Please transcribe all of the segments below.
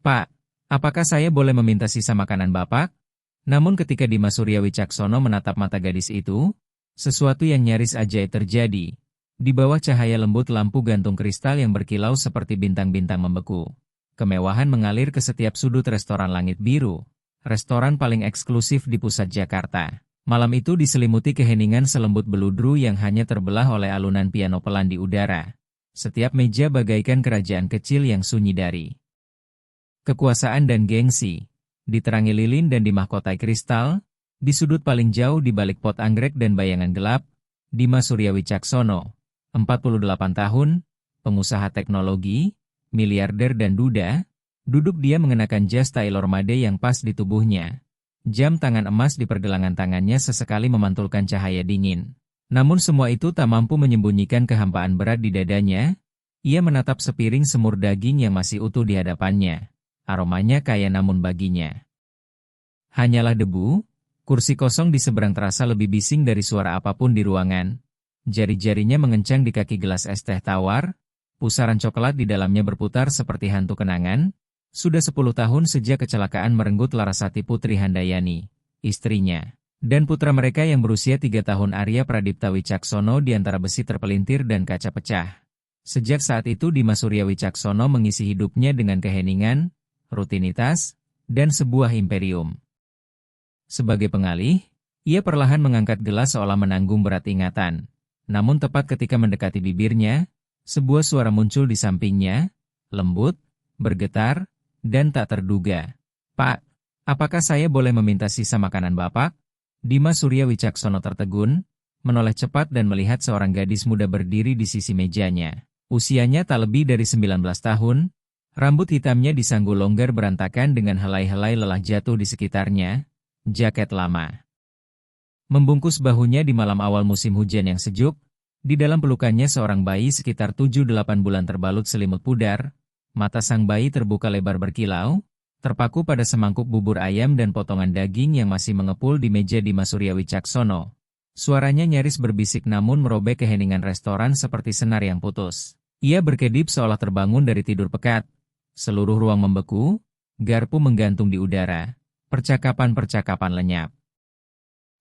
Pak, apakah saya boleh meminta sisa makanan Bapak? Namun ketika Dimas Surya Wicaksono menatap mata gadis itu, sesuatu yang nyaris ajaib terjadi. Di bawah cahaya lembut lampu gantung kristal yang berkilau seperti bintang-bintang membeku. Kemewahan mengalir ke setiap sudut restoran Langit Biru, restoran paling eksklusif di pusat Jakarta. Malam itu diselimuti keheningan selembut beludru yang hanya terbelah oleh alunan piano pelan di udara. Setiap meja bagaikan kerajaan kecil yang sunyi dari kekuasaan dan gengsi. Diterangi lilin dan dimahkotai kristal, di sudut paling jauh di balik pot anggrek dan bayangan gelap, Dimas Surya Wicaksono, 48 tahun, pengusaha teknologi, miliarder dan duda, duduk dia mengenakan jas tailor-made yang pas di tubuhnya. Jam tangan emas di pergelangan tangannya sesekali memantulkan cahaya dingin. Namun semua itu tak mampu menyembunyikan kehampaan berat di dadanya. Ia menatap sepiring semur daging yang masih utuh di hadapannya. Aromanya kaya namun baginya hanyalah debu. Kursi kosong di seberang terasa lebih bising dari suara apapun di ruangan. Jari-jarinya mengencang di kaki gelas es teh tawar. Pusaran coklat di dalamnya berputar seperti hantu kenangan. Sudah 10 tahun sejak kecelakaan merenggut Larasati Putri Handayani, istrinya, dan putra mereka yang berusia 3 tahun Arya Pradipta Wicaksono di antara besi terpelintir dan kaca pecah. Sejak saat itu Dimas Surya Wicaksono mengisi hidupnya dengan keheningan, rutinitas, dan sebuah imperium. Sebagai pengalih, ia perlahan mengangkat gelas seolah menanggung berat ingatan. Namun tepat ketika mendekati bibirnya, sebuah suara muncul di sampingnya, lembut, bergetar, dan tak terduga. Pak, apakah saya boleh meminta sisa makanan Bapak? Dimas Surya Wicaksono tertegun, menoleh cepat dan melihat seorang gadis muda berdiri di sisi mejanya. Usianya tak lebih dari 19 tahun, rambut hitamnya disanggul longgar berantakan dengan helai-helai lelah jatuh di sekitarnya, jaket lama membungkus bahunya di malam awal musim hujan yang sejuk. Di dalam pelukannya seorang bayi sekitar 7-8 bulan terbalut selimut pudar. Mata sang bayi terbuka lebar berkilau, terpaku pada semangkuk bubur ayam dan potongan daging yang masih mengepul di meja Dimas Surya Wicaksono. Suaranya nyaris berbisik namun merobek keheningan restoran seperti senar yang putus. Ia berkedip seolah terbangun dari tidur pekat. Seluruh ruang membeku, garpu menggantung di udara. Percakapan-percakapan lenyap.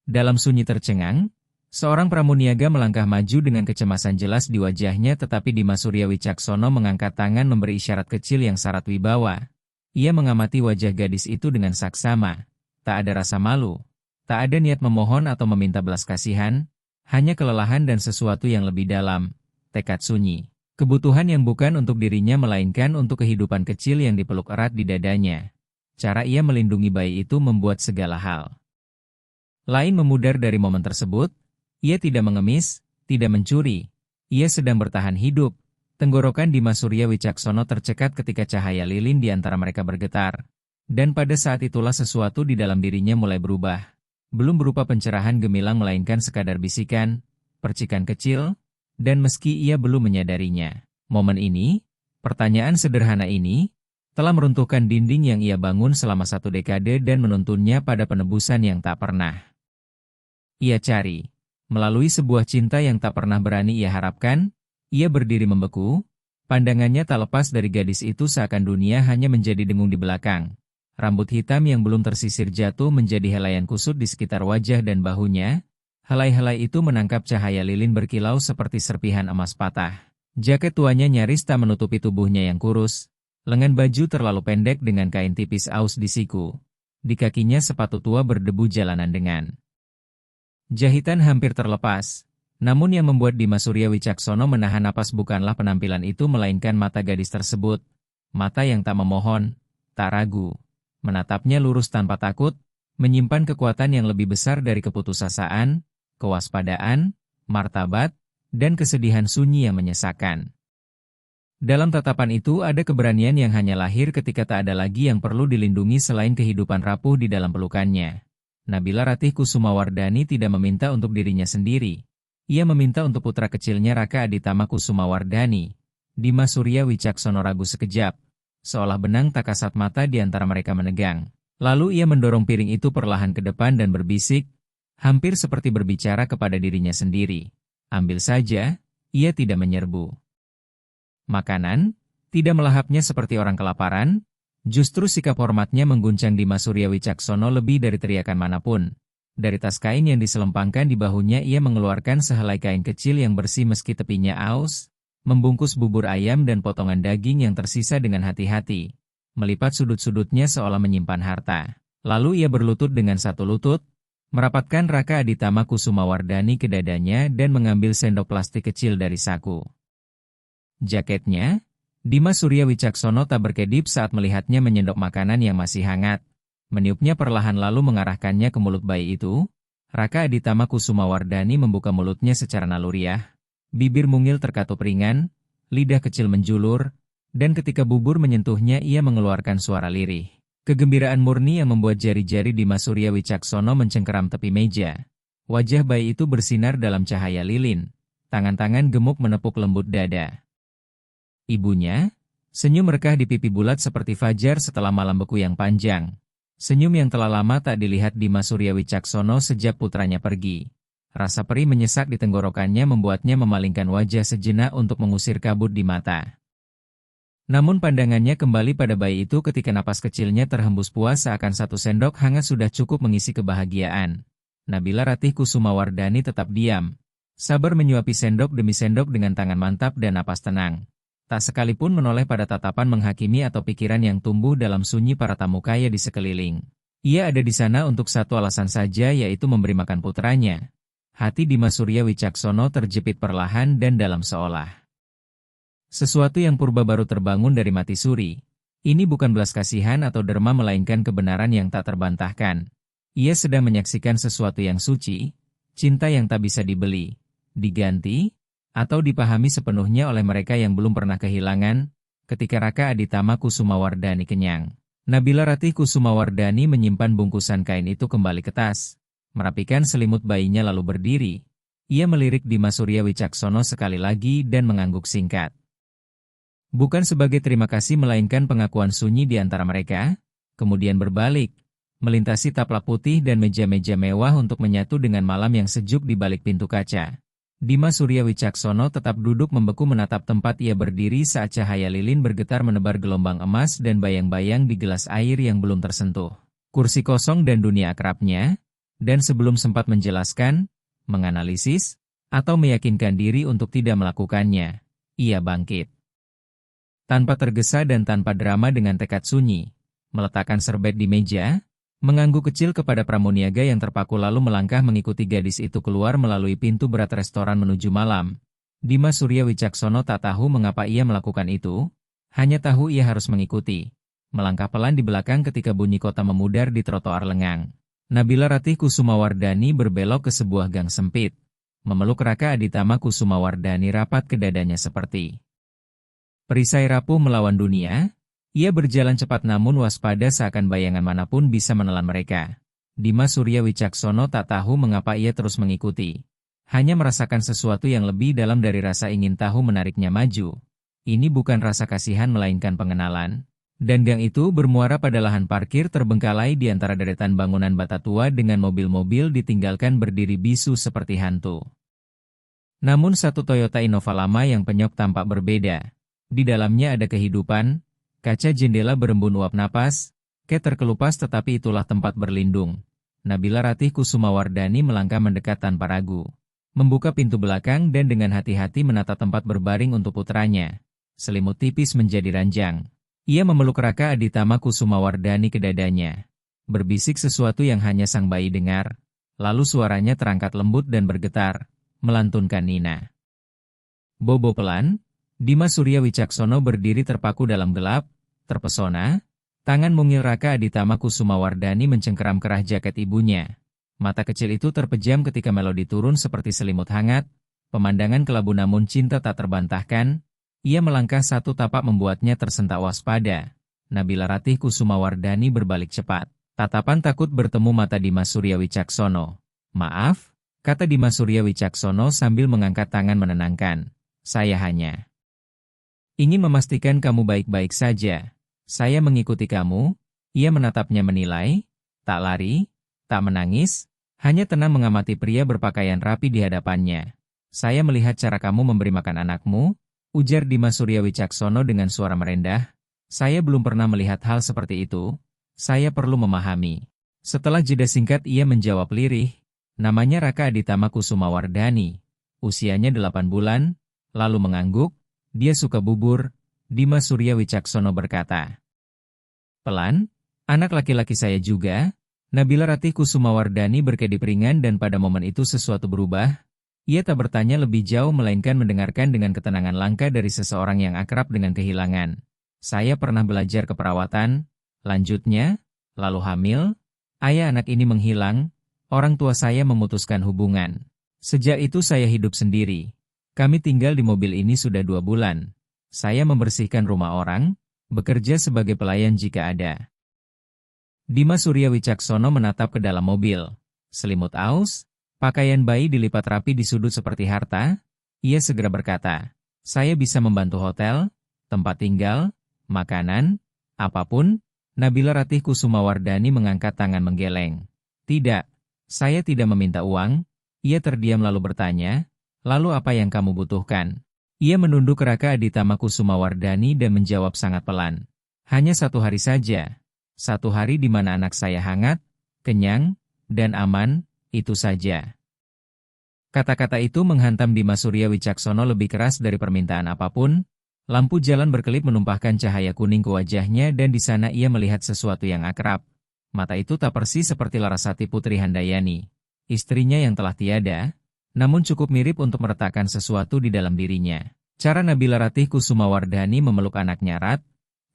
Dalam sunyi tercengang, seorang pramuniaga melangkah maju dengan kecemasan jelas di wajahnya tetapi Dimas Surya Wicaksono mengangkat tangan memberi isyarat kecil yang syarat wibawa. Ia mengamati wajah gadis itu dengan saksama. Tak ada rasa malu, tak ada niat memohon atau meminta belas kasihan, hanya kelelahan dan sesuatu yang lebih dalam, tekad sunyi. Kebutuhan yang bukan untuk dirinya melainkan untuk kehidupan kecil yang dipeluk erat di dadanya. Cara ia melindungi bayi itu membuat segala hal lain memudar dari momen tersebut. Ia tidak mengemis, tidak mencuri. Ia sedang bertahan hidup. Tenggorokan Dimas Surya Wicaksono tercekat ketika cahaya lilin di antara mereka bergetar. Dan pada saat itulah sesuatu di dalam dirinya mulai berubah. Belum berupa pencerahan gemilang melainkan sekadar bisikan, percikan kecil, dan meski ia belum menyadarinya. Momen ini, pertanyaan sederhana ini, telah meruntuhkan dinding yang ia bangun selama 1 dekade dan menuntunnya pada penebusan yang tak pernah ia cari. Melalui sebuah cinta yang tak pernah berani ia harapkan, ia berdiri membeku. Pandangannya tak lepas dari gadis itu seakan dunia hanya menjadi dengung di belakang. Rambut hitam yang belum tersisir jatuh menjadi helaian kusut di sekitar wajah dan bahunya. Helai-helai itu menangkap cahaya lilin berkilau seperti serpihan emas patah. Jaket tuanya nyaris tak menutupi tubuhnya yang kurus. Lengan baju terlalu pendek dengan kain tipis aus di siku. Di kakinya sepatu tua berdebu jalanan dengan jahitan hampir terlepas. Namun yang membuat Dimas Surya Wicaksono menahan napas bukanlah penampilan itu melainkan mata gadis tersebut. Mata yang tak memohon, tak ragu. Menatapnya lurus tanpa takut, menyimpan kekuatan yang lebih besar dari keputusasaan, kewaspadaan, martabat, dan kesedihan sunyi yang menyesakan. Dalam tatapan itu ada keberanian yang hanya lahir ketika tak ada lagi yang perlu dilindungi selain kehidupan rapuh di dalam pelukannya. Nabila Ratih Kusumawardhani tidak meminta untuk dirinya sendiri. Ia meminta untuk putra kecilnya Raka Aditama Kusumawardhani. Dimas Surya Wicaksono ragu sekejap, seolah benang tak kasat mata di antara mereka menegang. Lalu ia mendorong piring itu perlahan ke depan dan berbisik, hampir seperti berbicara kepada dirinya sendiri. Ambil saja, ia tidak menyerbu makanan, tidak melahapnya seperti orang kelaparan, Justru sikap hormatnya mengguncang Dimas Surya Wicaksono lebih dari teriakan manapun. Dari tas kain yang diselempangkan di bahunya ia mengeluarkan sehelai kain kecil yang bersih meski tepinya aus, membungkus bubur ayam dan potongan daging yang tersisa dengan hati-hati. Melipat sudut-sudutnya seolah menyimpan harta. Lalu ia berlutut dengan satu lutut, merapatkan Raka Aditama Kusumawardhani ke dadanya dan mengambil sendok plastik kecil dari saku jaketnya. Dimas Surya Wicaksono tak berkedip saat melihatnya menyendok makanan yang masih hangat. Meniupnya perlahan lalu mengarahkannya ke mulut bayi itu. Raka Aditama Kusumawardhani membuka mulutnya secara naluriah. Bibir mungil terkatup ringan, lidah kecil menjulur, dan ketika bubur menyentuhnya ia mengeluarkan suara lirih. Kegembiraan murni yang membuat jari-jari Dimas Surya Wicaksono mencengkeram tepi meja. Wajah bayi itu bersinar dalam cahaya lilin. Tangan-tangan gemuk menepuk lembut dada ibunya. Senyum rekah di pipi bulat seperti fajar setelah malam beku yang panjang. Senyum yang telah lama tak dilihat Dimas Surya Wicaksono sejak putranya pergi. Rasa perih menyesak di tenggorokannya membuatnya memalingkan wajah sejenak untuk mengusir kabut di mata. Namun pandangannya kembali pada bayi itu ketika napas kecilnya terhembus puas seakan satu sendok hangat sudah cukup mengisi kebahagiaan. Nabila Ratih Kusumawardhani tetap diam. Sabar menyuapi sendok demi sendok dengan tangan mantap dan napas tenang. Tak sekalipun menoleh pada tatapan menghakimi atau pikiran yang tumbuh dalam sunyi para tamu kaya di sekeliling. Ia ada di sana untuk satu alasan saja, yaitu memberi makan putranya. Hati Dimas Surya Wicaksono terjepit perlahan dan dalam seolah sesuatu yang purba baru terbangun dari mati suri. Ini bukan belas kasihan atau derma melainkan kebenaran yang tak terbantahkan. Ia sedang menyaksikan sesuatu yang suci, cinta yang tak bisa dibeli, diganti, atau dipahami sepenuhnya oleh mereka yang belum pernah kehilangan. Ketika Raka Aditama Kusumawardhani kenyang, Nabila Ratih Kusumawardhani menyimpan bungkusan kain itu kembali ke tas, merapikan selimut bayinya lalu berdiri. Ia melirik Dimas Surya Wicaksono sekali lagi dan mengangguk singkat. Bukan sebagai terima kasih melainkan pengakuan sunyi di antara mereka, kemudian berbalik, melintasi taplak putih dan meja-meja mewah untuk menyatu dengan malam yang sejuk di balik pintu kaca. Dimas Surya Wicaksono tetap duduk membeku menatap tempat ia berdiri saat cahaya lilin bergetar menebar gelombang emas dan bayang-bayang di gelas air yang belum tersentuh. Kursi kosong dan dunia akrabnya, dan sebelum sempat menjelaskan, menganalisis, atau meyakinkan diri untuk tidak melakukannya, ia bangkit. Tanpa tergesa dan tanpa drama dengan tekad sunyi, meletakkan serbet di meja, mengangguk kecil kepada pramuniaga yang terpaku lalu melangkah mengikuti gadis itu keluar melalui pintu berat restoran menuju malam. Dimas Surya Wicaksono tak tahu mengapa ia melakukan itu, hanya tahu ia harus mengikuti. Melangkah pelan di belakang ketika bunyi kota memudar di trotoar lengang. Nabila Ratih Kusumawardhani berbelok ke sebuah gang sempit. Memeluk Raka Aditama Kusumawardhani rapat ke dadanya seperti perisai rapuh melawan dunia. Ia berjalan cepat namun waspada seakan bayangan manapun bisa menelan mereka. Dimas Surya Wicaksono tak tahu mengapa ia terus mengikuti. Hanya merasakan sesuatu yang lebih dalam dari rasa ingin tahu menariknya maju. Ini bukan rasa kasihan melainkan pengenalan. Dan gang itu bermuara pada lahan parkir terbengkalai di antara deretan bangunan bata tua dengan mobil-mobil ditinggalkan berdiri bisu seperti hantu. Namun satu Toyota Innova lama yang penyok tampak berbeda. Di dalamnya ada kehidupan. Kaca jendela berembun uap napas, terkelupas tetapi itulah tempat berlindung. Nabila Ratih Kusumawardhani melangkah mendekat tanpa ragu. Membuka pintu belakang dan dengan hati-hati menata tempat berbaring untuk putranya. Selimut tipis menjadi ranjang. Ia memeluk Raka Aditama Kusumawardhani ke dadanya. Berbisik sesuatu yang hanya sang bayi dengar. Lalu suaranya terangkat lembut dan bergetar, melantunkan Nina. Bobo pelan, Dimas Surya Wicaksono berdiri terpaku dalam gelap. Terpesona, tangan mungil Raka Aditama Kusumawardhani mencengkeram kerah jaket ibunya. Mata kecil itu terpejam ketika melodi turun seperti selimut hangat, pemandangan kelabu namun cinta tak terbantahkan. Ia melangkah satu tapak membuatnya tersentak waspada. Nabila Ratih Kusumawardhani berbalik cepat. Tatapan takut bertemu mata Dimas Surya Wicaksono. Maaf, kata Dimas Surya Wicaksono sambil mengangkat tangan menenangkan. Saya hanya ingin memastikan kamu baik-baik saja. Saya mengikuti kamu. Ia menatapnya menilai. Tak lari, tak menangis, hanya tenang mengamati pria berpakaian rapi di hadapannya. Saya melihat cara kamu memberi makan anakmu, ujar Dimas Surya Wicaksono dengan suara merendah. Saya belum pernah melihat hal seperti itu. Saya perlu memahami. Setelah jeda singkat ia menjawab lirih, namanya Raka Aditama Kusumawardhani. Usianya 8 bulan, lalu mengangguk, dia suka bubur. Dimas Surya Wicaksono berkata. Pelan, anak laki-laki saya juga. Nabila Ratih Kusumawardhani berkedip ringan dan pada momen itu sesuatu berubah. Ia tak bertanya lebih jauh melainkan mendengarkan dengan ketenangan langka dari seseorang yang akrab dengan kehilangan. Saya pernah belajar keperawatan, lanjutnya, lalu hamil, ayah anak ini menghilang, orang tua saya memutuskan hubungan. Sejak itu saya hidup sendiri. Kami tinggal di mobil ini sudah 2 bulan. Saya membersihkan rumah orang, bekerja sebagai pelayan jika ada. Dimas Surya Wicaksono menatap ke dalam mobil. Selimut aus, pakaian bayi dilipat rapi di sudut seperti harta. Ia segera berkata, saya bisa membantu hotel, tempat tinggal, makanan, apapun. Nabila Ratih Kusumawardhani mengangkat tangan menggeleng. Tidak, saya tidak meminta uang. Ia terdiam lalu bertanya, lalu apa yang kamu butuhkan? Ia menunduk Raka Aditama Kusumawardhani dan menjawab sangat pelan. Hanya 1 hari saja. 1 hari di mana anak saya hangat, kenyang, dan aman, itu saja. Kata-kata itu menghantam Dimas Surya Wicaksono lebih keras dari permintaan apapun. Lampu jalan berkelip menumpahkan cahaya kuning ke wajahnya dan di sana ia melihat sesuatu yang akrab. Mata itu tak persis seperti Larasati Putri Handayani, istrinya yang telah tiada, namun cukup mirip untuk meletakkan sesuatu di dalam dirinya. Cara Nabila Ratih Kusumawardhani memeluk anaknya erat,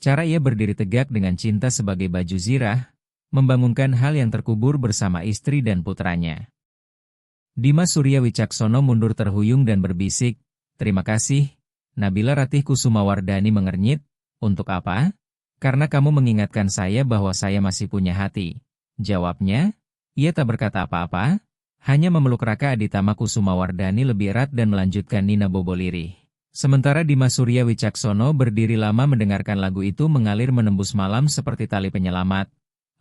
cara ia berdiri tegak dengan cinta sebagai baju zirah, membangunkan hal yang terkubur bersama istri dan putranya. Dimas Surya Wicaksono mundur terhuyung dan berbisik, terima kasih. Nabila Ratih Kusumawardhani mengernyit, untuk apa? Karena kamu mengingatkan saya bahwa saya masih punya hati. Jawabnya, ia tak berkata apa-apa, hanya memeluk Raka Aditama Kusumawardhani lebih erat dan melanjutkan Nina Bobo lirih. Sementara Dimas Surya Wicaksono berdiri lama mendengarkan lagu itu mengalir menembus malam seperti tali penyelamat.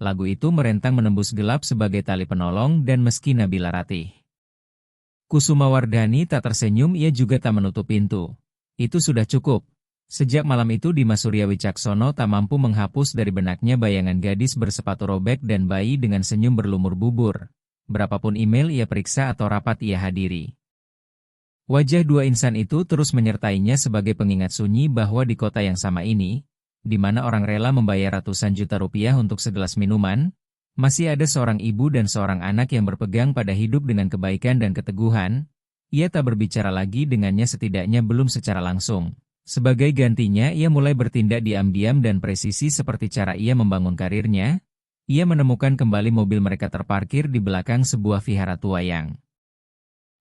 Lagu itu merentang menembus gelap sebagai tali penolong dan meski Nabila Ratih Kusumawardhani tak tersenyum, ia juga tak menutup pintu. Itu sudah cukup. Sejak malam itu Dimas Surya Wicaksono tak mampu menghapus dari benaknya bayangan gadis bersepatu robek dan bayi dengan senyum berlumur bubur. Berapapun email ia periksa atau rapat ia hadiri. Wajah 2 insan itu terus menyertainya sebagai pengingat sunyi bahwa di kota yang sama ini, di mana orang rela membayar ratusan juta rupiah untuk segelas minuman, masih ada seorang ibu dan seorang anak yang berpegang pada hidup dengan kebaikan dan keteguhan. Ia tak berbicara lagi dengannya setidaknya belum secara langsung. Sebagai gantinya ia mulai bertindak diam-diam dan presisi seperti cara ia membangun karirnya. Ia menemukan kembali mobil mereka terparkir di belakang sebuah vihara tua yang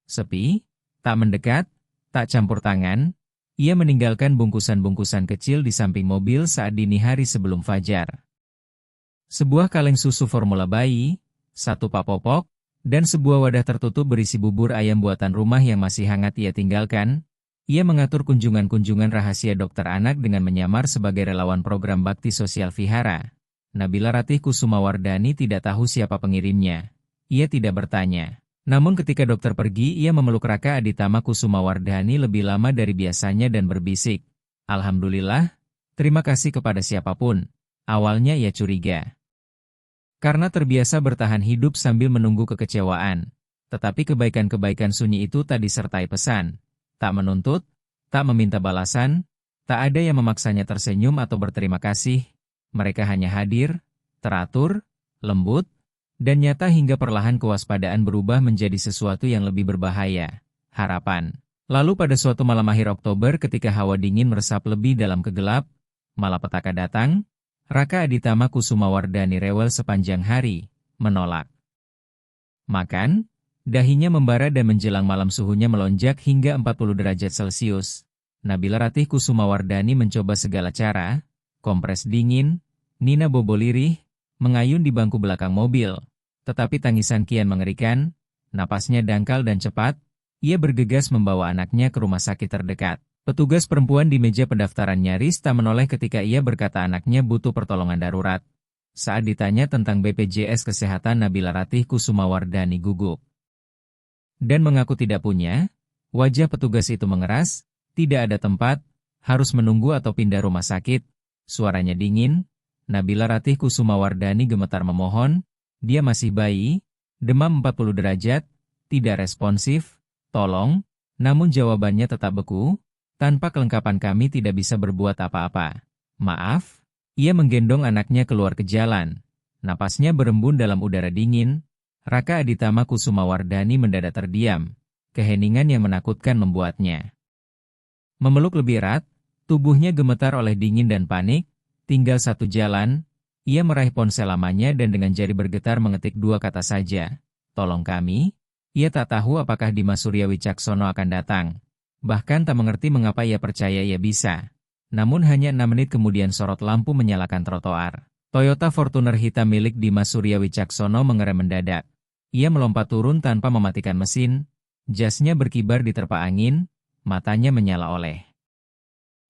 sepi, tak mendekat, tak campur tangan. Ia meninggalkan bungkusan-bungkusan kecil di samping mobil saat dini hari sebelum fajar. Sebuah kaleng susu formula bayi, 1 papopok, dan sebuah wadah tertutup berisi bubur ayam buatan rumah yang masih hangat ia tinggalkan. Ia mengatur kunjungan-kunjungan rahasia dokter anak dengan menyamar sebagai relawan program bakti sosial vihara. Nabila Ratih Kusumawardhani tidak tahu siapa pengirimnya. Ia tidak bertanya. Namun ketika dokter pergi, ia memeluk Raka Aditama Kusumawardhani lebih lama dari biasanya dan berbisik, Alhamdulillah, terima kasih kepada siapapun. Awalnya ia curiga. Karena terbiasa bertahan hidup sambil menunggu kekecewaan. Tetapi kebaikan-kebaikan sunyi itu tak disertai pesan. Tak menuntut, tak meminta balasan, tak ada yang memaksanya tersenyum atau berterima kasih. Mereka hanya hadir, teratur, lembut, dan nyata hingga perlahan kewaspadaan berubah menjadi sesuatu yang lebih berbahaya, harapan. Lalu pada suatu malam akhir Oktober ketika hawa dingin meresap lebih dalam ke gelap, malapetaka datang. Raka Aditama Kusumawardhani rewel sepanjang hari, menolak makan, dahinya membara dan menjelang malam suhunya melonjak hingga 40 derajat Celcius. Nabila Ratih Kusumawardhani mencoba segala cara, kompres dingin, Nina Bobo lirih, mengayun di bangku belakang mobil. Tetapi tangisan kian mengerikan, napasnya dangkal dan cepat, ia bergegas membawa anaknya ke rumah sakit terdekat. Petugas perempuan di meja pendaftaran nyaris tak menoleh ketika ia berkata anaknya butuh pertolongan darurat. Saat ditanya tentang BPJS Kesehatan, Nabila Ratih Kusumawardhani gugup dan mengaku tidak punya. Wajah petugas itu mengeras, tidak ada tempat, harus menunggu atau pindah rumah sakit. Suaranya dingin. Nabila Ratih Kusumawardhani gemetar memohon. Dia masih bayi, demam 40 derajat, tidak responsif, tolong. Namun jawabannya tetap beku. Tanpa kelengkapan kami tidak bisa berbuat apa-apa. Maaf. Ia menggendong anaknya keluar ke jalan. Napasnya berembun dalam udara dingin. Raka Aditama Kusumawardhani mendadak terdiam. Keheningan yang menakutkan membuatnya memeluk lebih erat. Tubuhnya gemetar oleh dingin dan panik. Tinggal satu jalan. Ia meraih ponsel lamanya dan dengan jari bergetar mengetik dua kata saja. Tolong kami. Ia tak tahu apakah Dimas Surya Wicaksono akan datang. Bahkan tak mengerti mengapa ia percaya ia bisa. Namun hanya 6 menit kemudian sorot lampu menyalakan trotoar. Toyota Fortuner hitam milik Dimas Surya Wicaksono mengerem mendadak. Ia melompat turun tanpa mematikan mesin. Jasnya berkibar diterpa angin. Matanya menyala oleh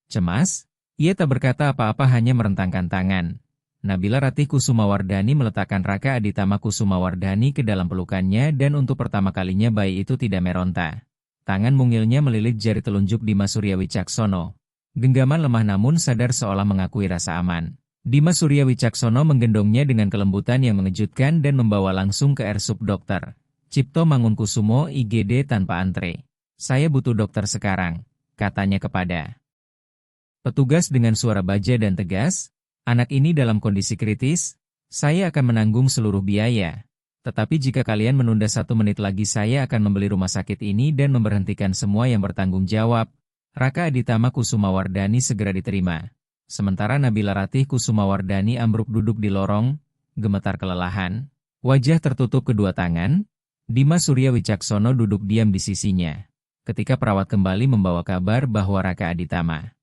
cemas. Ia tak berkata apa-apa, hanya merentangkan tangan. Nabila Ratih Kusumawardhani meletakkan Raka Aditama Kusumawardhani ke dalam pelukannya dan untuk pertama kalinya bayi itu tidak meronta. Tangan mungilnya melilit jari telunjuk Dimas Surya Wicaksono. Genggaman lemah namun sadar seolah mengakui rasa aman. Dimas Surya Wicaksono menggendongnya dengan kelembutan yang mengejutkan dan membawa langsung ke RSUP Dr. Cipto Mangunkusumo IGD tanpa antre. Saya butuh dokter sekarang, katanya kepada petugas dengan suara baja dan tegas. Anak ini dalam kondisi kritis, saya akan menanggung seluruh biaya. Tetapi jika kalian menunda 1 menit lagi saya akan membeli rumah sakit ini dan memberhentikan semua yang bertanggung jawab. Raka Aditama Kusumawardhani segera diterima. Sementara Nabila Ratih Kusumawardhani ambruk duduk di lorong, gemetar kelelahan. Wajah tertutup kedua tangan. Dimas Surya Wicaksono duduk diam di sisinya. Ketika perawat kembali membawa kabar bahwa Raka Aditama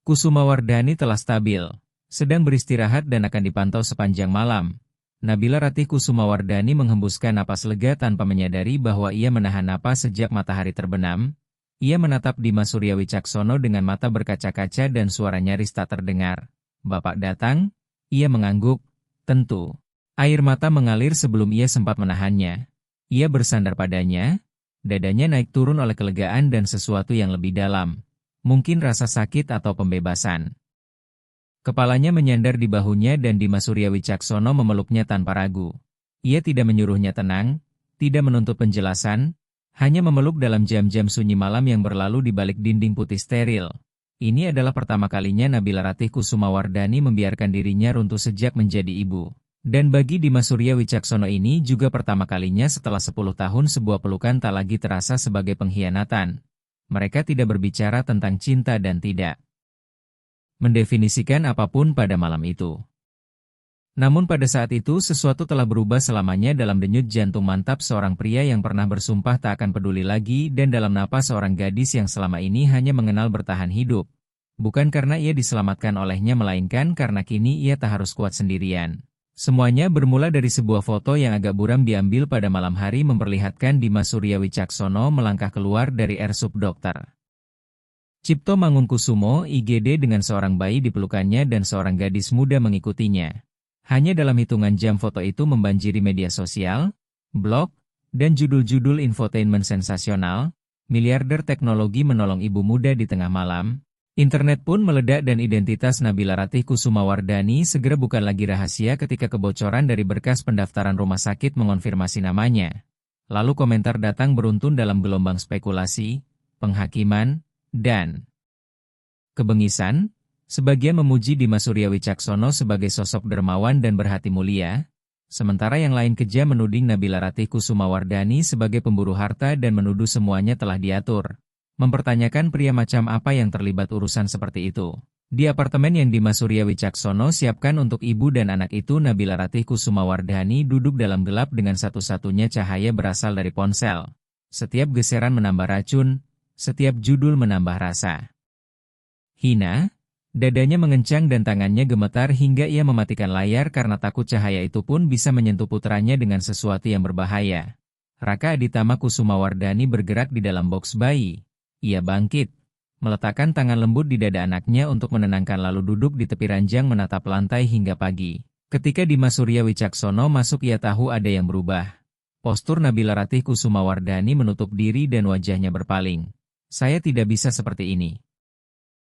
Kusumawardhani telah stabil, sedang beristirahat dan akan dipantau sepanjang malam. Nabila Ratih Kusumawardhani menghembuskan napas lega tanpa menyadari bahwa ia menahan napas sejak matahari terbenam. Ia menatap Dimas Surya Wicaksono dengan mata berkaca-kaca dan suara nyaris tak terdengar. Bapak datang? Ia mengangguk. Tentu. Air mata mengalir sebelum ia sempat menahannya. Ia bersandar padanya. Dadanya naik turun oleh kelegaan dan sesuatu yang lebih dalam. Mungkin rasa sakit atau pembebasan. Kepalanya menyandar di bahunya dan Dimas Surya Wicaksono memeluknya tanpa ragu. Ia tidak menyuruhnya tenang, tidak menuntut penjelasan, hanya memeluk dalam jam-jam sunyi malam yang berlalu di balik dinding putih steril. Ini adalah pertama kalinya Nabila Ratih Kusumawardhani membiarkan dirinya runtuh sejak menjadi ibu. Dan bagi Dimas Surya Wicaksono ini juga pertama kalinya setelah 10 tahun sebuah pelukan tak lagi terasa sebagai pengkhianatan. Mereka tidak berbicara tentang cinta dan tidak mendefinisikan apapun pada malam itu. Namun pada saat itu sesuatu telah berubah selamanya dalam denyut jantung mantap seorang pria yang pernah bersumpah tak akan peduli lagi dan dalam napas seorang gadis yang selama ini hanya mengenal bertahan hidup. Bukan karena ia diselamatkan olehnya melainkan karena kini ia tak harus kuat sendirian. Semuanya bermula dari sebuah foto yang agak buram diambil pada malam hari memperlihatkan Dimas Surya Wicaksono melangkah keluar dari RSUP Dr. Cipto Mangunkusumo IGD dengan seorang bayi di pelukannya dan seorang gadis muda mengikutinya. Hanya dalam hitungan jam foto itu membanjiri media sosial, blog, dan judul-judul infotainment sensasional. Miliarder teknologi menolong ibu muda di tengah malam. Internet pun meledak dan identitas Nabila Ratih Kusumawardhani segera bukan lagi rahasia ketika kebocoran dari berkas pendaftaran rumah sakit mengonfirmasi namanya. Lalu komentar datang beruntun dalam gelombang spekulasi, penghakiman, dan kebengisan. Sebagian memuji Dimas Surya Wicaksono sebagai sosok dermawan dan berhati mulia, sementara yang lain kejam menuding Nabila Ratih Kusumawardhani sebagai pemburu harta dan menuduh semuanya telah diatur. Mempertanyakan pria macam apa yang terlibat urusan seperti itu. Di apartemen yang Dimas Surya Wicaksono siapkan untuk ibu dan anak itu, Nabila Ratih Kusumawardhani duduk dalam gelap dengan satu-satunya cahaya berasal dari ponsel. Setiap geseran menambah racun, setiap judul menambah rasa hina. Dadanya mengencang dan tangannya gemetar hingga ia mematikan layar karena takut cahaya itu pun bisa menyentuh putranya dengan sesuatu yang berbahaya. Raka Aditama Kusumawardhani bergerak di dalam box bayi. Ia bangkit, meletakkan tangan lembut di dada anaknya untuk menenangkan lalu duduk di tepi ranjang menatap lantai hingga pagi. Ketika Dimas Surya Wicaksono masuk ia tahu ada yang berubah. Postur Nabila Ratih Kusumawardhani menutup diri dan wajahnya berpaling. Saya tidak bisa seperti ini,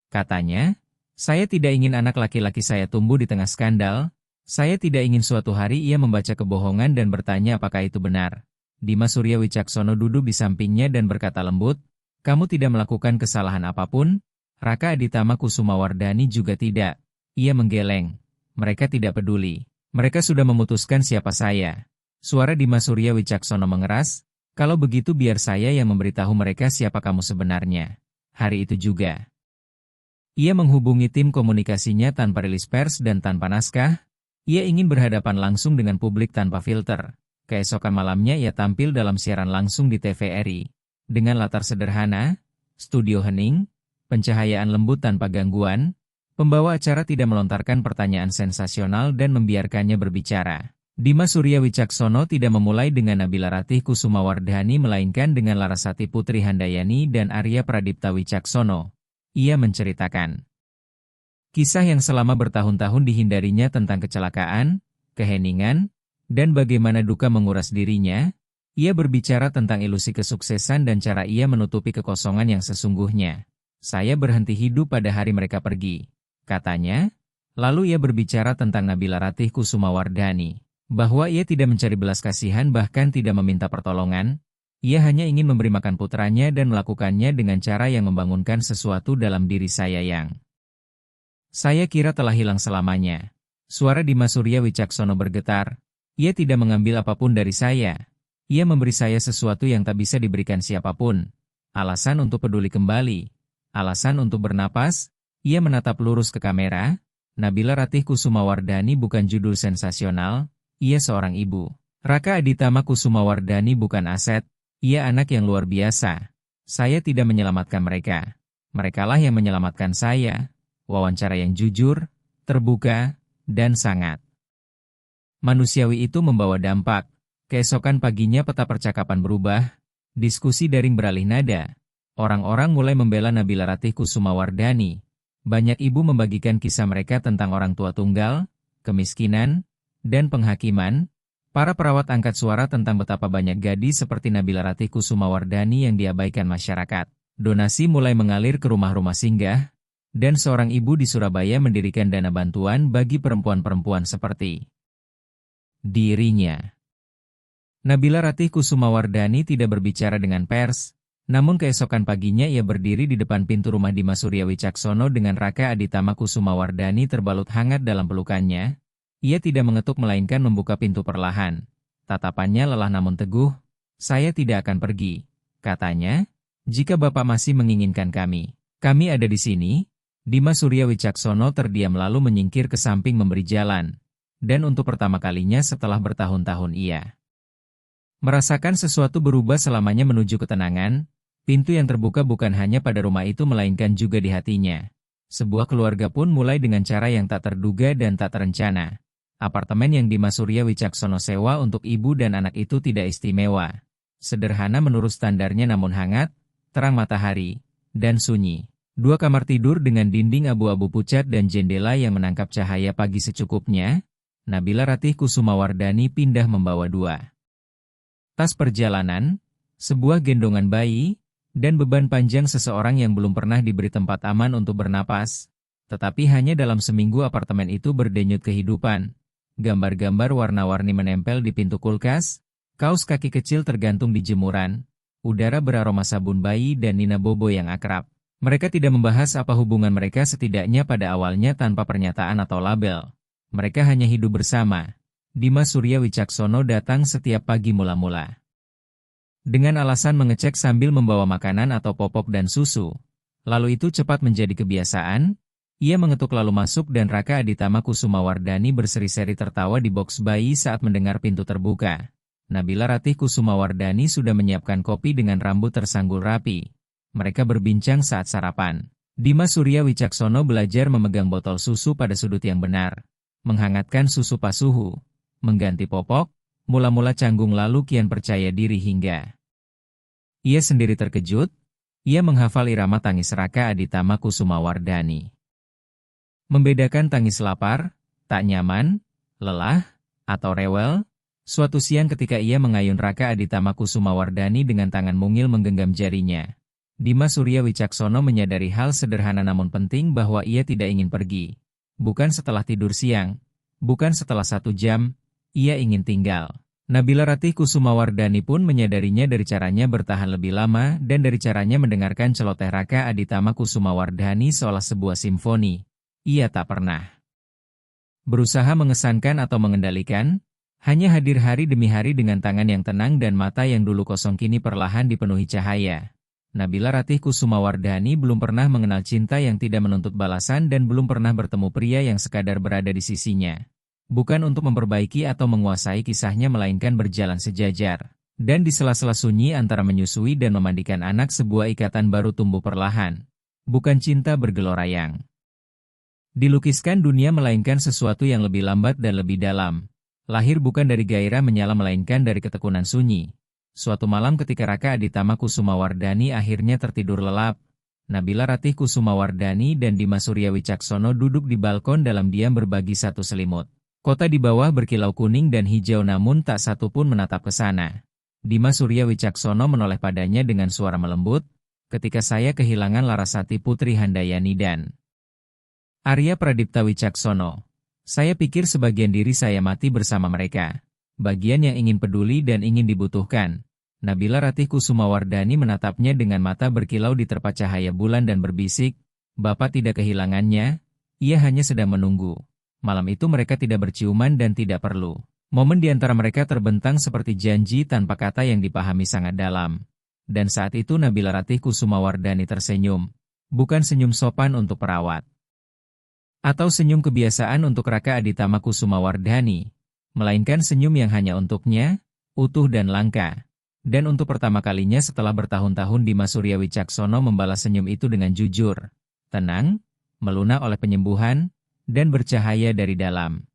katanya. Saya tidak ingin anak laki-laki saya tumbuh di tengah skandal. Saya tidak ingin suatu hari ia membaca kebohongan dan bertanya apakah itu benar. Dimas Surya Wicaksono duduk di sampingnya dan berkata lembut, "Kamu tidak melakukan kesalahan apapun?" Raka Aditama Kusumawardhani juga tidak. Ia menggeleng. Mereka tidak peduli. Mereka sudah memutuskan siapa saya. Suara Dimas Surya Wicaksono mengeras, "Kalau begitu biar saya yang memberitahu mereka siapa kamu sebenarnya." Hari itu juga, ia menghubungi tim komunikasinya tanpa rilis pers dan tanpa naskah. Ia ingin berhadapan langsung dengan publik tanpa filter. Keesokan malamnya ia tampil dalam siaran langsung di TVRI. Dengan latar sederhana, studio hening, pencahayaan lembut tanpa gangguan, pembawa acara tidak melontarkan pertanyaan sensasional dan membiarkannya berbicara. Dimas Surya Wicaksono tidak memulai dengan Nabila Ratih Kusumawardhani melainkan dengan Larasati Putri Handayani dan Arya Pradipta Wicaksono. Ia menceritakan kisah yang selama bertahun-tahun dihindarinya tentang kecelakaan, keheningan, dan bagaimana duka menguras dirinya. Ia berbicara tentang ilusi kesuksesan dan cara ia menutupi kekosongan yang sesungguhnya. "Saya berhenti hidup pada hari mereka pergi," katanya. Lalu ia berbicara tentang Nabila Ratih Kusumawardhani, bahwa ia tidak mencari belas kasihan bahkan tidak meminta pertolongan. Ia hanya ingin memberi makan putranya dan melakukannya dengan cara yang membangunkan sesuatu dalam diri saya yang saya kira telah hilang selamanya. Suara Dimas Surya Wicaksono bergetar. Ia tidak mengambil apapun dari saya. Ia memberi saya sesuatu yang tak bisa diberikan siapapun. Alasan untuk peduli kembali. Alasan untuk bernapas. Ia menatap lurus ke kamera. Nabila Ratih Kusumawardhani bukan judul sensasional. Ia seorang ibu. Raka Aditama Kusumawardhani bukan aset. Ia anak yang luar biasa. Saya tidak menyelamatkan mereka. Merekalah yang menyelamatkan saya. Wawancara yang jujur, terbuka, dan sangat manusiawi itu membawa dampak. Keesokan paginya peta percakapan berubah. Diskusi daring beralih nada. Orang-orang mulai membela Nabila Ratih Kusumawardhani. Banyak ibu membagikan kisah mereka tentang orang tua tunggal, kemiskinan, dan penghakiman. Para perawat angkat suara tentang betapa banyak gadis seperti Nabila Ratih Kusumawardhani yang diabaikan masyarakat. Donasi mulai mengalir ke rumah-rumah singgah, dan seorang ibu di Surabaya mendirikan dana bantuan bagi perempuan-perempuan seperti dirinya. Nabila Ratih Kusumawardhani tidak berbicara dengan pers, namun keesokan paginya ia berdiri di depan pintu rumah Dimas Surya Wicaksono dengan Raka Aditama Kusumawardhani terbalut hangat dalam pelukannya. Ia tidak mengetuk melainkan membuka pintu perlahan. Tatapannya lelah namun teguh. "Saya tidak akan pergi," katanya. "Jika Bapak masih menginginkan kami ada di sini." Dimas Surya Wicaksono terdiam lalu menyingkir ke samping memberi jalan. Dan untuk pertama kalinya setelah bertahun-tahun ia merasakan sesuatu berubah selamanya menuju ketenangan. Pintu yang terbuka bukan hanya pada rumah itu melainkan juga di hatinya. Sebuah keluarga pun mulai dengan cara yang tak terduga dan tak terencana. Apartemen yang Dimas Surya Wicaksono sewa untuk ibu dan anak itu tidak istimewa. Sederhana menurut standarnya namun hangat, terang matahari, dan sunyi. 2 kamar tidur dengan dinding abu-abu pucat dan jendela yang menangkap cahaya pagi secukupnya. Nabila Ratih Kusumawardhani pindah membawa 2 tas perjalanan, sebuah gendongan bayi, dan beban panjang seseorang yang belum pernah diberi tempat aman untuk bernapas. Tetapi hanya dalam seminggu apartemen itu berdenyut kehidupan. Gambar-gambar warna-warni menempel di pintu kulkas, kaos kaki kecil tergantung di jemuran, udara beraroma sabun bayi dan Nina Bobo yang akrab. Mereka tidak membahas apa hubungan mereka setidaknya pada awalnya tanpa pernyataan atau label. Mereka hanya hidup bersama. Dimas Surya Wicaksono datang setiap pagi mula-mula dengan alasan mengecek sambil membawa makanan atau popok dan susu. Lalu itu cepat menjadi kebiasaan. Ia mengetuk lalu masuk dan Raka Aditama Kusumawardhani berseri-seri tertawa di boks bayi saat mendengar pintu terbuka. Nabila Ratih Kusumawardhani sudah menyiapkan kopi dengan rambut tersanggul rapi. Mereka berbincang saat sarapan. Dimas Surya Wicaksono belajar memegang botol susu pada sudut yang benar. Menghangatkan susu pas suhu. Mengganti popok. Mula-mula canggung lalu kian percaya diri hingga ia sendiri terkejut. Ia menghafal irama tangis Raka Aditama Kusumawardhani. Membedakan tangis lapar, tak nyaman, lelah, atau rewel. Suatu siang ketika ia mengayun Raka Aditama Kusumawardhani dengan tangan mungil menggenggam jarinya. Dimas Surya Wicaksono menyadari hal sederhana namun penting bahwa ia tidak ingin pergi. Bukan setelah tidur siang, bukan setelah 1 jam, ia ingin tinggal. Nabila Ratih Kusumawardhani pun menyadarinya dari caranya bertahan lebih lama dan dari caranya mendengarkan celoteh Raka Aditama Kusumawardhani seolah sebuah simfoni. Ia tak pernah berusaha mengesankan atau mengendalikan, hanya hadir hari demi hari dengan tangan yang tenang dan mata yang dulu kosong kini perlahan dipenuhi cahaya. Nabila Ratih Kusumawardhani belum pernah mengenal cinta yang tidak menuntut balasan dan belum pernah bertemu pria yang sekadar berada di sisinya. Bukan untuk memperbaiki atau menguasai kisahnya melainkan berjalan sejajar. Dan di sela-sela sunyi antara menyusui dan memandikan anak sebuah ikatan baru tumbuh perlahan. Bukan cinta bergelorayang dilukiskan dunia melainkan sesuatu yang lebih lambat dan lebih dalam. Lahir bukan dari gairah menyala melainkan dari ketekunan sunyi. Suatu malam ketika Raka Aditama Kusumawardhani akhirnya tertidur lelap, Nabila Ratih Kusumawardhani dan Dimas Surya Wicaksono duduk di balkon dalam diam berbagi satu selimut. Kota di bawah berkilau kuning dan hijau namun tak satu pun menatap ke sana. Dimas Surya Wicaksono menoleh padanya dengan suara melembut, ketika saya kehilangan Larasati Putri Handayani dan Arya Pradipta Wicaksono. Saya pikir sebagian diri saya mati bersama mereka. Bagian yang ingin peduli dan ingin dibutuhkan. Nabila Ratih Kusumawardhani menatapnya dengan mata berkilau diterpa cahaya bulan dan berbisik, "Bapak tidak kehilangannya, ia hanya sedang menunggu." Malam itu mereka tidak berciuman dan tidak perlu. Momen di antara mereka terbentang seperti janji tanpa kata yang dipahami sangat dalam. Dan saat itu Nabila Ratih Kusumawardhani tersenyum. Bukan senyum sopan untuk perawat. Atau senyum kebiasaan untuk Raka Aditama Kusumawardhani. Melainkan senyum yang hanya untuknya, utuh dan langka. Dan untuk pertama kalinya setelah bertahun-tahun Dimas Surya Wicaksono membalas senyum itu dengan jujur, tenang, melunak oleh penyembuhan, dan bercahaya dari dalam.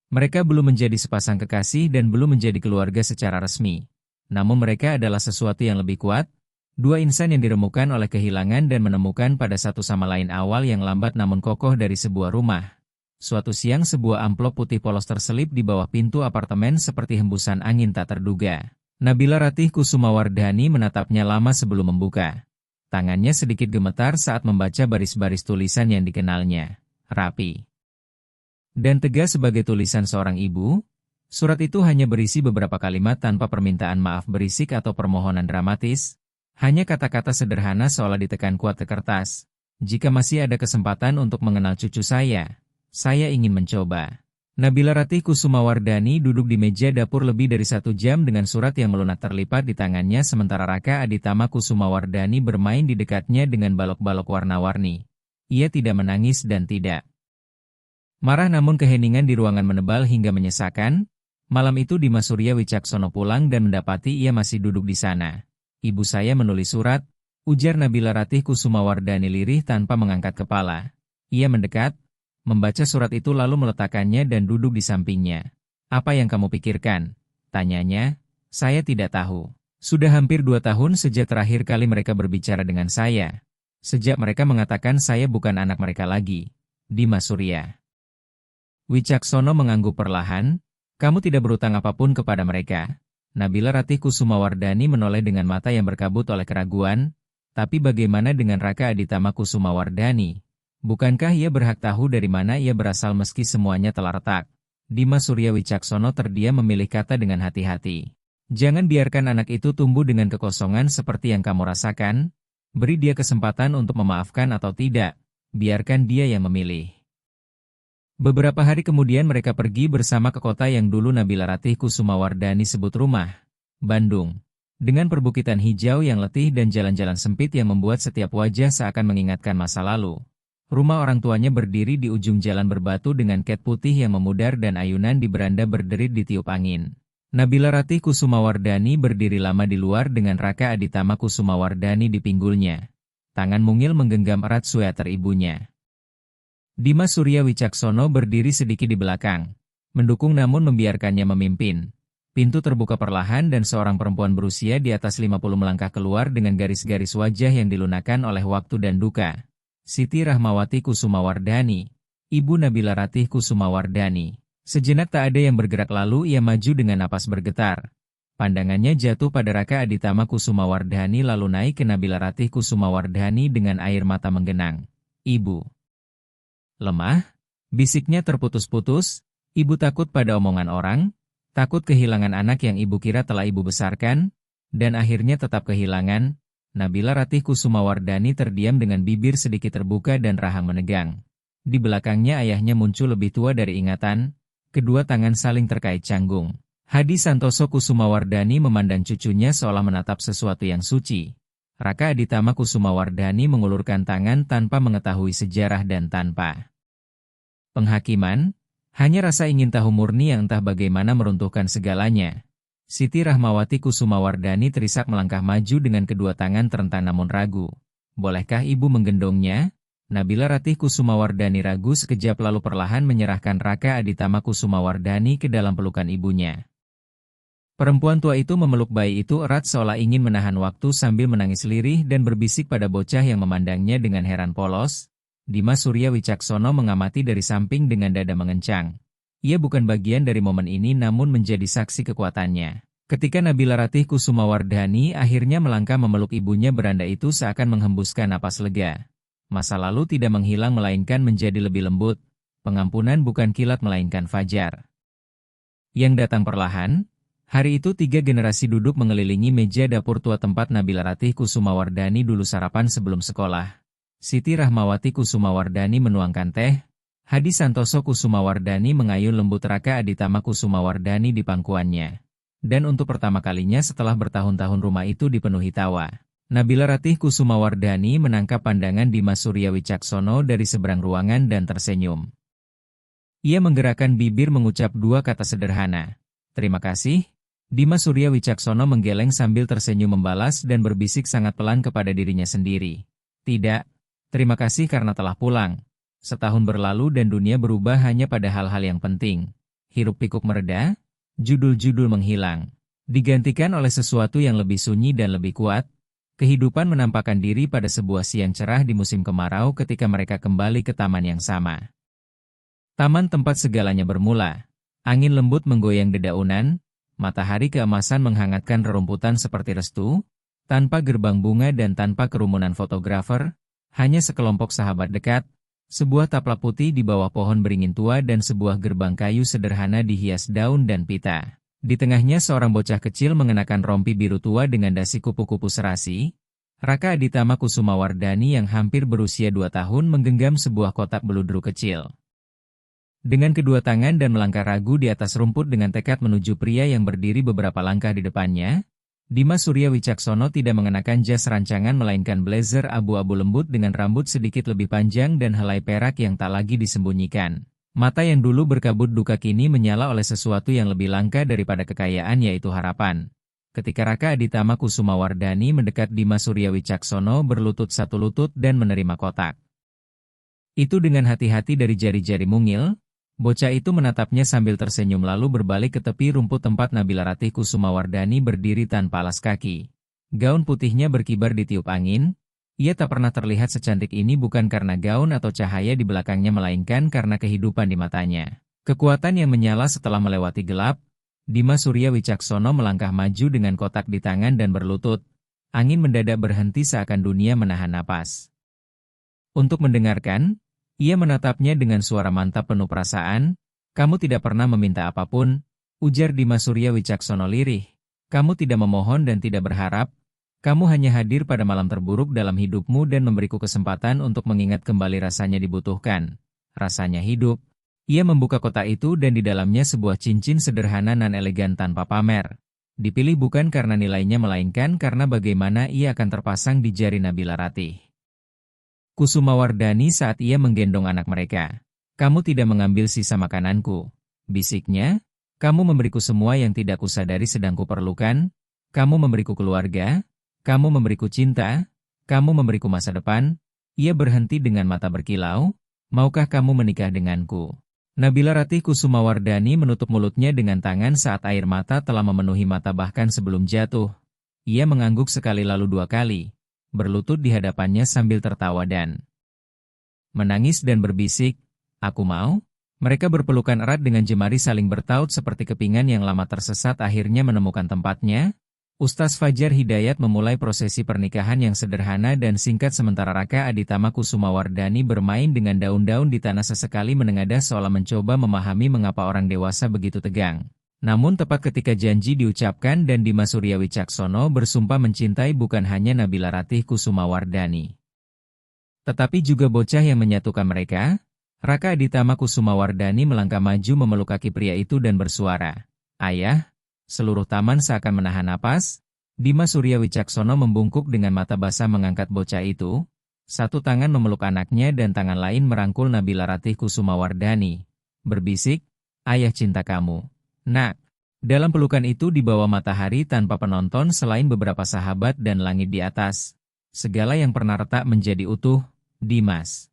Mereka belum menjadi sepasang kekasih dan belum menjadi keluarga secara resmi. Namun mereka adalah sesuatu yang lebih kuat, dua insan yang diremukkan oleh kehilangan dan menemukan pada satu sama lain awal yang lambat namun kokoh dari sebuah rumah. Suatu siang sebuah amplop putih polos terselip di bawah pintu apartemen seperti hembusan angin tak terduga. Nabila Ratih Kusumawardhani menatapnya lama sebelum membuka. Tangannya sedikit gemetar saat membaca baris-baris tulisan yang dikenalnya. Rapi dan tegas sebagai tulisan seorang ibu. Surat itu hanya berisi beberapa kalimat tanpa permintaan maaf berisik atau permohonan dramatis. Hanya kata-kata sederhana seolah ditekan kuat ke kertas. "Jika masih ada kesempatan untuk mengenal cucu saya ingin mencoba." Nabila Ratih Kusumawardhani duduk di meja dapur lebih dari 1 jam dengan surat yang melunak terlipat di tangannya sementara Raka Aditama Kusumawardhani bermain di dekatnya dengan balok-balok warna-warni. Ia tidak menangis dan tidak marah namun keheningan di ruangan menebal hingga menyesakan. Malam itu Dimas Surya Wicaksono pulang dan mendapati ia masih duduk di sana. "Ibu saya menulis surat," ujar Nabila Ratih Kusumawardhani lirih tanpa mengangkat kepala. Ia mendekat, membaca surat itu lalu meletakkannya dan duduk di sampingnya. "Apa yang kamu pikirkan?" tanyanya. "Saya tidak tahu. Sudah hampir 2 tahun sejak terakhir kali mereka berbicara dengan saya. Sejak mereka mengatakan saya bukan anak mereka lagi." Dimas Surya Wicaksono mengangguk perlahan. "Kamu tidak berutang apapun kepada mereka." Nabila Ratih Kusumawardhani menoleh dengan mata yang berkabut oleh keraguan. "Tapi bagaimana dengan Raka Aditama Kusumawardhani? Bukankah ia berhak tahu dari mana ia berasal meski semuanya telah retak?" Dimas Surya Wicaksono terdiam memilih kata dengan hati-hati. "Jangan biarkan anak itu tumbuh dengan kekosongan seperti yang kamu rasakan. Beri dia kesempatan untuk memaafkan atau tidak. Biarkan dia yang memilih." Beberapa hari kemudian mereka pergi bersama ke kota yang dulu Nabila Ratih Kusumawardhani sebut rumah, Bandung. Dengan perbukitan hijau yang letih dan jalan-jalan sempit yang membuat setiap wajah seakan mengingatkan masa lalu. Rumah orang tuanya berdiri di ujung jalan berbatu dengan ket putih yang memudar dan ayunan di beranda berderit ditiup angin. Nabila Ratih Kusumawardhani berdiri lama di luar dengan Raka Aditama Kusumawardhani di pinggulnya. Tangan mungil menggenggam erat sweater ibunya. Dimas Surya Wicaksono berdiri sedikit di belakang, mendukung namun membiarkannya memimpin. Pintu terbuka perlahan dan seorang perempuan berusia di atas 50 melangkah keluar dengan garis-garis wajah yang dilunakkan oleh waktu dan duka. Siti Rahmawati Kusumawardhani, Ibu Nabila Ratih Kusumawardhani. Sejenak tak ada yang bergerak lalu ia maju dengan napas bergetar. Pandangannya jatuh pada Raka Aditama Kusumawardhani lalu naik ke Nabila Ratih Kusumawardhani dengan air mata menggenang. Ibu. Lemah? Bisiknya terputus-putus. Ibu takut pada omongan orang, takut kehilangan anak yang ibu kira telah ibu besarkan, dan akhirnya tetap kehilangan. Nabila Ratih Kusumawardhani terdiam dengan bibir sedikit terbuka dan rahang menegang. Di belakangnya ayahnya muncul lebih tua dari ingatan, kedua tangan saling terkait canggung. Hadi Santoso Kusumawardhani memandang cucunya seolah menatap sesuatu yang suci. Raka Aditama Kusumawardhani mengulurkan tangan tanpa mengetahui sejarah dan tanpa penghakiman, hanya rasa ingin tahu murni yang entah bagaimana meruntuhkan segalanya. Siti Rahmawati Kusumawardhani terisak melangkah maju dengan kedua tangan terentang namun ragu. Bolehkah ibu menggendongnya? Nabila Ratih Kusumawardhani ragu sekejap lalu perlahan menyerahkan Raka Aditama Kusumawardhani ke dalam pelukan ibunya. Perempuan tua itu memeluk bayi itu erat seolah ingin menahan waktu sambil menangis lirih dan berbisik pada bocah yang memandangnya dengan heran polos. Dimas Surya Wicaksono mengamati dari samping dengan dada mengencang. Ia bukan bagian dari momen ini namun menjadi saksi kekuatannya. Ketika Nabila Ratih Kusumawardhani akhirnya melangkah memeluk ibunya beranda itu seakan menghembuskan napas lega. Masa lalu tidak menghilang melainkan menjadi lebih lembut. Pengampunan bukan kilat melainkan fajar. Yang datang perlahan. Hari itu 3 generasi duduk mengelilingi meja dapur tua tempat Nabila Ratih Kusumawardhani dulu sarapan sebelum sekolah. Siti Rahmawati Kusumawardhani menuangkan teh. Hadi Santoso Kusumawardhani mengayun lembut Raka Aditama Kusumawardhani di pangkuannya. Dan untuk pertama kalinya setelah bertahun-tahun rumah itu dipenuhi tawa. Nabila Ratih Kusumawardhani menangkap pandangan Dimas Surya Wicaksono dari seberang ruangan dan tersenyum. Ia menggerakkan bibir mengucap 2 kata sederhana. Terima kasih. Dimas Surya Wicaksono menggeleng sambil tersenyum membalas dan berbisik sangat pelan kepada dirinya sendiri. Tidak, terima kasih karena telah pulang. Setahun berlalu dan dunia berubah hanya pada hal-hal yang penting. Hiruk pikuk mereda, judul-judul menghilang. Digantikan oleh sesuatu yang lebih sunyi dan lebih kuat. Kehidupan menampakkan diri pada sebuah siang cerah di musim kemarau ketika mereka kembali ke taman yang sama. Taman tempat segalanya bermula. Angin lembut menggoyang dedaunan. Matahari keemasan menghangatkan rerumputan seperti restu, tanpa gerbang bunga dan tanpa kerumunan fotografer, hanya sekelompok sahabat dekat, sebuah taplak putih di bawah pohon beringin tua dan sebuah gerbang kayu sederhana dihias daun dan pita. Di tengahnya seorang bocah kecil mengenakan rompi biru tua dengan dasi kupu-kupu serasi. Raka Aditama Kusumawardhani yang hampir berusia 2 tahun menggenggam sebuah kotak beludru kecil. Dengan kedua tangan dan melangkah ragu di atas rumput dengan tekad menuju pria yang berdiri beberapa langkah di depannya, Dimas Surya Wicaksono tidak mengenakan jas rancangan melainkan blazer abu-abu lembut dengan rambut sedikit lebih panjang dan helai perak yang tak lagi disembunyikan. Mata yang dulu berkabut duka kini menyala oleh sesuatu yang lebih langka daripada kekayaan yaitu harapan. Ketika Raka Aditama Kusumawardhani mendekat Dimas Surya Wicaksono berlutut satu lutut dan menerima kotak itu dengan hati-hati dari jari-jari mungil. Bocah itu menatapnya sambil tersenyum lalu berbalik ke tepi rumput tempat Nabila Ratih Kusumawardhani berdiri tanpa alas kaki. Gaun putihnya berkibar ditiup angin. Ia tak pernah terlihat secantik ini bukan karena gaun atau cahaya di belakangnya melainkan karena kehidupan di matanya. Kekuatan yang menyala setelah melewati gelap. Dimas Surya Wicaksono melangkah maju dengan kotak di tangan dan berlutut. Angin mendadak berhenti seakan dunia menahan napas. Untuk mendengarkan, ia menatapnya dengan suara mantap penuh perasaan. Kamu tidak pernah meminta apapun, ujar Dimas Surya Wicaksono lirih. Kamu tidak memohon dan tidak berharap. Kamu hanya hadir pada malam terburuk dalam hidupmu dan memberiku kesempatan untuk mengingat kembali rasanya dibutuhkan. Rasanya hidup. Ia membuka kotak itu dan di dalamnya sebuah cincin sederhana nan elegan tanpa pamer. Dipilih bukan karena nilainya melainkan karena bagaimana ia akan terpasang di jari Nabila Ratih Kusumawardhani saat ia menggendong anak mereka. Kamu tidak mengambil sisa makananku, bisiknya. Kamu memberiku semua yang tidak kusadari sedang kuperlukan. Kamu memberiku keluarga. Kamu memberiku cinta. Kamu memberiku masa depan. Ia berhenti dengan mata berkilau. Maukah kamu menikah denganku? Nabila Ratih Kusumawardhani menutup mulutnya dengan tangan saat air mata telah memenuhi mata bahkan sebelum jatuh. Ia mengangguk sekali lalu 2 kali. Berlutut di hadapannya sambil tertawa dan menangis dan berbisik, aku mau? Mereka berpelukan erat dengan jemari saling bertaut seperti kepingan yang lama tersesat akhirnya menemukan tempatnya. Ustaz Fajar Hidayat memulai prosesi pernikahan yang sederhana dan singkat sementara Raka Aditama Kusumawardhani bermain dengan daun-daun di tanah sesekali menengadah seolah mencoba memahami mengapa orang dewasa begitu tegang. Namun tepat ketika janji diucapkan dan Dimas Surya Wicaksono bersumpah mencintai bukan hanya Nabila Ratih Kusumawardhani, tetapi juga bocah yang menyatukan mereka. Raka Aditama Kusumawardhani melangkah maju memeluk kaki pria itu dan bersuara, "Ayah." Seluruh taman seakan menahan napas. Dimas Surya Wicaksono membungkuk dengan mata basah mengangkat bocah itu. Satu tangan memeluk anaknya dan tangan lain merangkul Nabila Ratih Kusumawardhani. Berbisik, "Ayah cinta kamu, Nak." Dalam pelukan itu di bawah matahari tanpa penonton selain beberapa sahabat dan langit di atas, segala yang pernah retak menjadi utuh. Dimas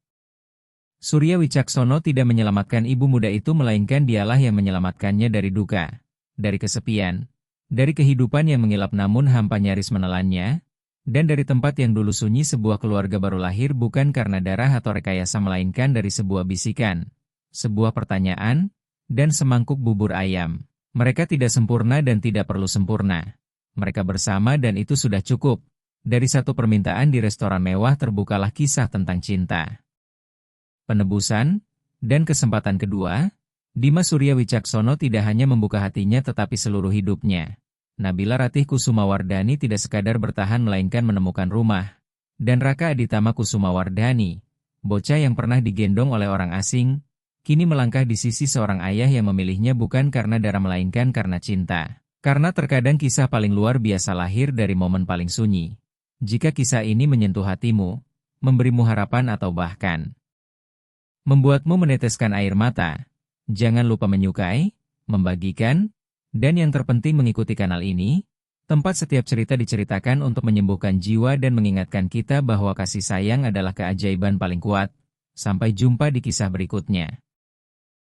Surya Wicaksono tidak menyelamatkan ibu muda itu melainkan dialah yang menyelamatkannya dari duka, dari kesepian, dari kehidupan yang mengilap namun hampa nyaris menelannya, dan dari tempat yang dulu sunyi sebuah keluarga baru lahir bukan karena darah atau rekayasa melainkan dari sebuah bisikan, sebuah pertanyaan, dan semangkuk bubur ayam. Mereka tidak sempurna dan tidak perlu sempurna. Mereka bersama dan itu sudah cukup. Dari satu permintaan di restoran mewah terbukalah kisah tentang cinta, penebusan, dan kesempatan kedua. Dimas Surya Wicaksono tidak hanya membuka hatinya tetapi seluruh hidupnya. Nabila Ratih Kusumawardhani tidak sekadar bertahan melainkan menemukan rumah. Dan Raka Aditama Kusumawardhani, bocah yang pernah digendong oleh orang asing, kini melangkah di sisi seorang ayah yang memilihnya bukan karena darah melainkan karena cinta. Karena terkadang kisah paling luar biasa lahir dari momen paling sunyi. Jika kisah ini menyentuh hatimu, memberimu harapan atau bahkan membuatmu meneteskan air mata, jangan lupa menyukai, membagikan, dan yang terpenting mengikuti kanal ini, tempat setiap cerita diceritakan untuk menyembuhkan jiwa dan mengingatkan kita bahwa kasih sayang adalah keajaiban paling kuat. Sampai jumpa di kisah berikutnya.